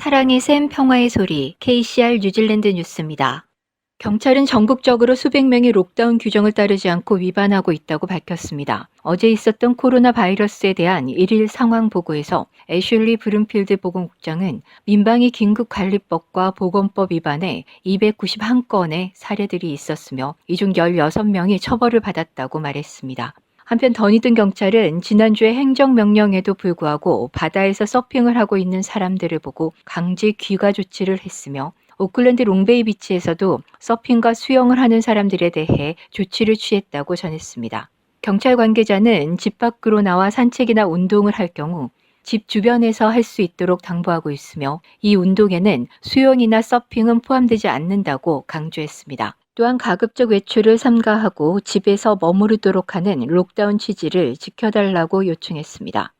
사랑의 샘 평화의 소리 KCR 뉴질랜드 뉴스입니다. 경찰은 전국적으로 수백 명이 록다운 규정을 따르지 않고 위반하고 있다고 밝혔습니다. 어제 있었던 코로나 바이러스에 대한 1일 상황 보고에서 애슐리 브룸필드 보건국장은 민방위 긴급관리법과 보건법 위반에 291건의 사례들이 있었으며 이 중 16명이 처벌을 받았다고 말했습니다. 한편 더니든 경찰은 지난주에 행정명령에도 불구하고 바다에서 서핑을 하고 있는 사람들을 보고 강제 귀가 조치를 했으며 오클랜드 롱베이 비치에서도 서핑과 수영을 하는 사람들에 대해 조치를 취했다고 전했습니다. 경찰 관계자는 집 밖으로 나와 산책이나 운동을 할 경우 집 주변에서 할 수 있도록 당부하고 있으며 이 운동에는 수영이나 서핑은 포함되지 않는다고 강조했습니다. 또한 가급적 외출을 삼가하고 집에서 머무르도록 하는 록다운 취지를 지켜달라고 요청했습니다.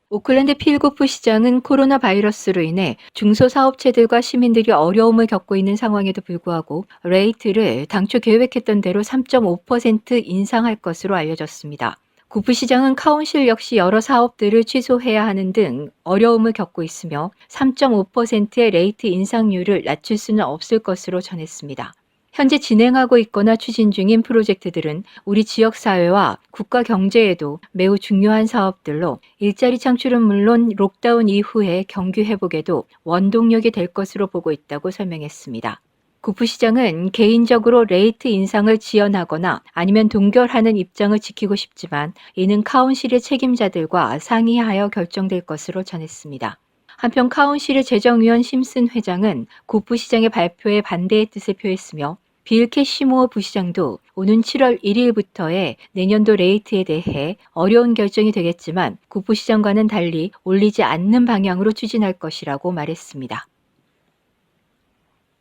오클랜드 필고프 시장은 코로나 바이러스로 인해 중소사업체들과 시민들이 어려움을 겪고 있는 상황에도 불구하고 레이트를 당초 계획했던 대로 3.5% 인상할 것으로 알려졌습니다. 구프 시장은 카운실 역시 여러 사업들을 취소해야 하는 등 어려움을 겪고 있으며 3.5%의 레이트 인상률을 낮출 수는 없을 것으로 전했습니다. 현재 진행하고 있거나 추진 중인 프로젝트들은 우리 지역사회와 국가 경제에도 매우 중요한 사업들로 일자리 창출은 물론 록다운 이후의 경기 회복에도 원동력이 될 것으로 보고 있다고 설명했습니다. 구프 시장은 개인적으로 레이트 인상을 지연하거나 아니면 동결하는 입장을 지키고 싶지만 이는 카운실의 책임자들과 상의하여 결정될 것으로 전했습니다. 한편 카운실의 재정위원 심슨 회장은 구프 시장의 발표에 반대의 뜻을 표했으며 빌 캐시모어 부시장도 오는 7월 1일부터의 내년도 레이트에 대해 어려운 결정이 되겠지만 구프 시장과는 달리 올리지 않는 방향으로 추진할 것이라고 말했습니다.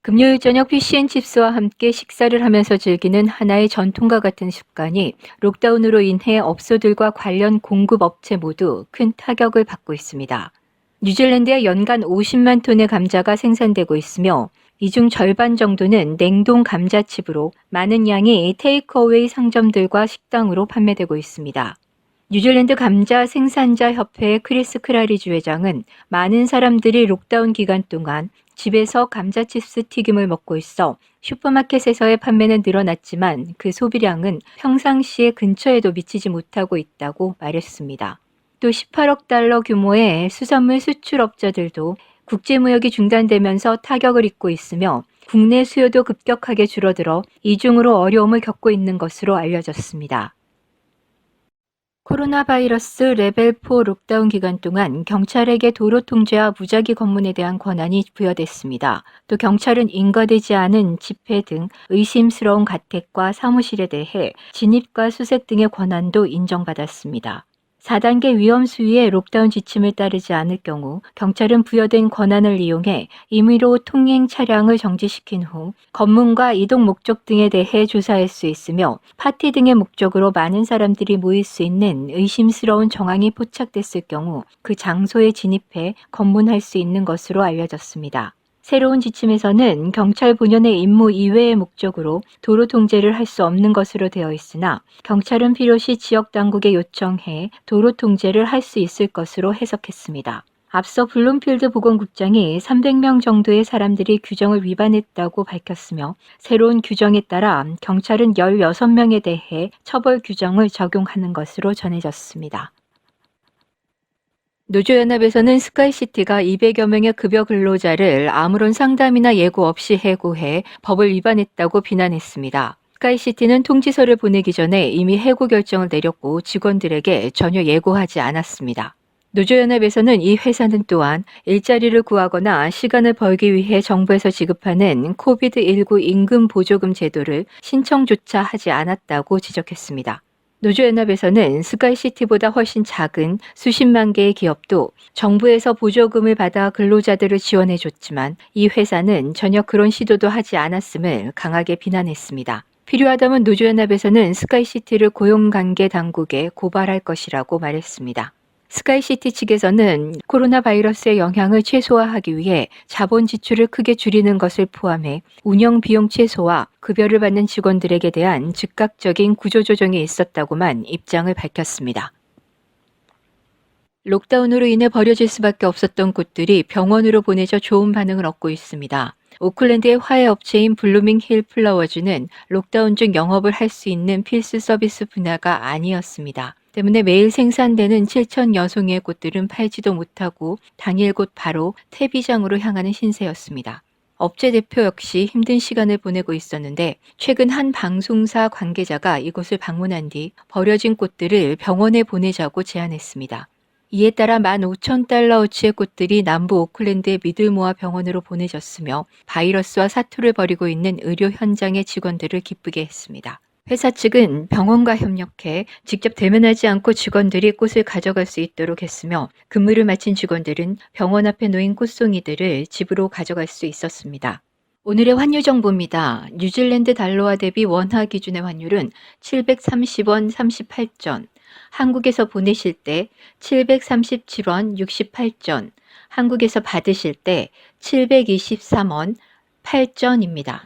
금요일 저녁 피시앤칩스와 함께 식사를 하면서 즐기는 하나의 전통과 같은 습관이 록다운으로 인해 업소들과 관련 공급업체 모두 큰 타격을 받고 있습니다. 뉴질랜드에 연간 50만 톤의 감자가 생산되고 있으며 이 중 절반 정도는 냉동 감자칩으로 많은 양이 테이크어웨이 상점들과 식당으로 판매되고 있습니다. 뉴질랜드 감자 생산자 협회의 크리스 크라리주 회장은 많은 사람들이 록다운 기간 동안 집에서 감자칩스 튀김을 먹고 있어 슈퍼마켓에서의 판매는 늘어났지만 그 소비량은 평상시에 근처에도 미치지 못하고 있다고 말했습니다. 또 18억 달러 규모의 수산물 수출업자들도 국제무역이 중단되면서 타격을 입고 있으며 국내 수요도 급격하게 줄어들어 이중으로 어려움을 겪고 있는 것으로 알려졌습니다. 코로나 바이러스 레벨 4 록다운 기간 동안 경찰에게 도로 통제와 무작위 검문에 대한 권한이 부여됐습니다. 또 경찰은 인가되지 않은 집회 등 의심스러운 가택과 사무실에 대해 진입과 수색 등의 권한도 인정받았습니다. 4단계 위험 수위의 록다운 지침을 따르지 않을 경우 경찰은 부여된 권한을 이용해 임의로 통행 차량을 정지시킨 후 검문과 이동 목적 등에 대해 조사할 수 있으며 파티 등의 목적으로 많은 사람들이 모일 수 있는 의심스러운 정황이 포착됐을 경우 그 장소에 진입해 검문할 수 있는 것으로 알려졌습니다. 새로운 지침에서는 경찰 본연의 임무 이외의 목적으로 도로 통제를 할 수 없는 것으로 되어 있으나 경찰은 필요시 지역 당국에 요청해 도로 통제를 할 수 있을 것으로 해석했습니다. 앞서 블룸필드 보건국장이 300명 정도의 사람들이 규정을 위반했다고 밝혔으며 새로운 규정에 따라 경찰은 16명에 대해 처벌 규정을 적용하는 것으로 전해졌습니다. 노조연합에서는 스카이시티가 200여 명의 급여 근로자를 아무런 상담이나 예고 없이 해고해 법을 위반했다고 비난했습니다. 스카이시티는 통지서를 보내기 전에 이미 해고 결정을 내렸고 직원들에게 전혀 예고하지 않았습니다. 노조연합에서는 이 회사는 또한 일자리를 구하거나 시간을 벌기 위해 정부에서 지급하는 코비드19 임금 보조금 제도를 신청조차 하지 않았다고 지적했습니다. 노조연합에서는 스카이시티보다 훨씬 작은 수십만 개의 기업도 정부에서 보조금을 받아 근로자들을 지원해줬지만 이 회사는 전혀 그런 시도도 하지 않았음을 강하게 비난했습니다. 필요하다면 노조연합에서는 스카이시티를 고용관계 당국에 고발할 것이라고 말했습니다. 스카이시티 측에서는 코로나 바이러스의 영향을 최소화하기 위해 자본 지출을 크게 줄이는 것을 포함해 운영 비용 최소와 급여를 받는 직원들에게 대한 즉각적인 구조조정이 있었다고만 입장을 밝혔습니다. 록다운으로 인해 버려질 수밖에 없었던 꽃들이 병원으로 보내져 좋은 반응을 얻고 있습니다. 오클랜드의 화훼 업체인 블루밍 힐 플라워즈는 록다운 중 영업을 할 수 있는 필수 서비스 분야가 아니었습니다. 때문에 매일 생산되는 7천여 송이의 꽃들은 팔지도 못하고 당일 곧 바로 퇴비장으로 향하는 신세였습니다. 업체 대표 역시 힘든 시간을 보내고 있었는데 최근 한 방송사 관계자가 이곳을 방문한 뒤 버려진 꽃들을 병원에 보내자고 제안했습니다. 이에 따라 15,000달러어치의 꽃들이 남부 오클랜드의 미들모아 병원으로 보내졌으며 바이러스와 사투를 벌이고 있는 의료 현장의 직원들을 기쁘게 했습니다. 회사 측은 병원과 협력해 직접 대면하지 않고 직원들이 꽃을 가져갈 수 있도록 했으며 근무를 마친 직원들은 병원 앞에 놓인 꽃송이들을 집으로 가져갈 수 있었습니다. 오늘의 환율 정보입니다. 뉴질랜드 달러화 대비 원화 기준의 환율은 730원 38전, 한국에서 보내실 때 737원 68전, 한국에서 받으실 때 723원 8전입니다.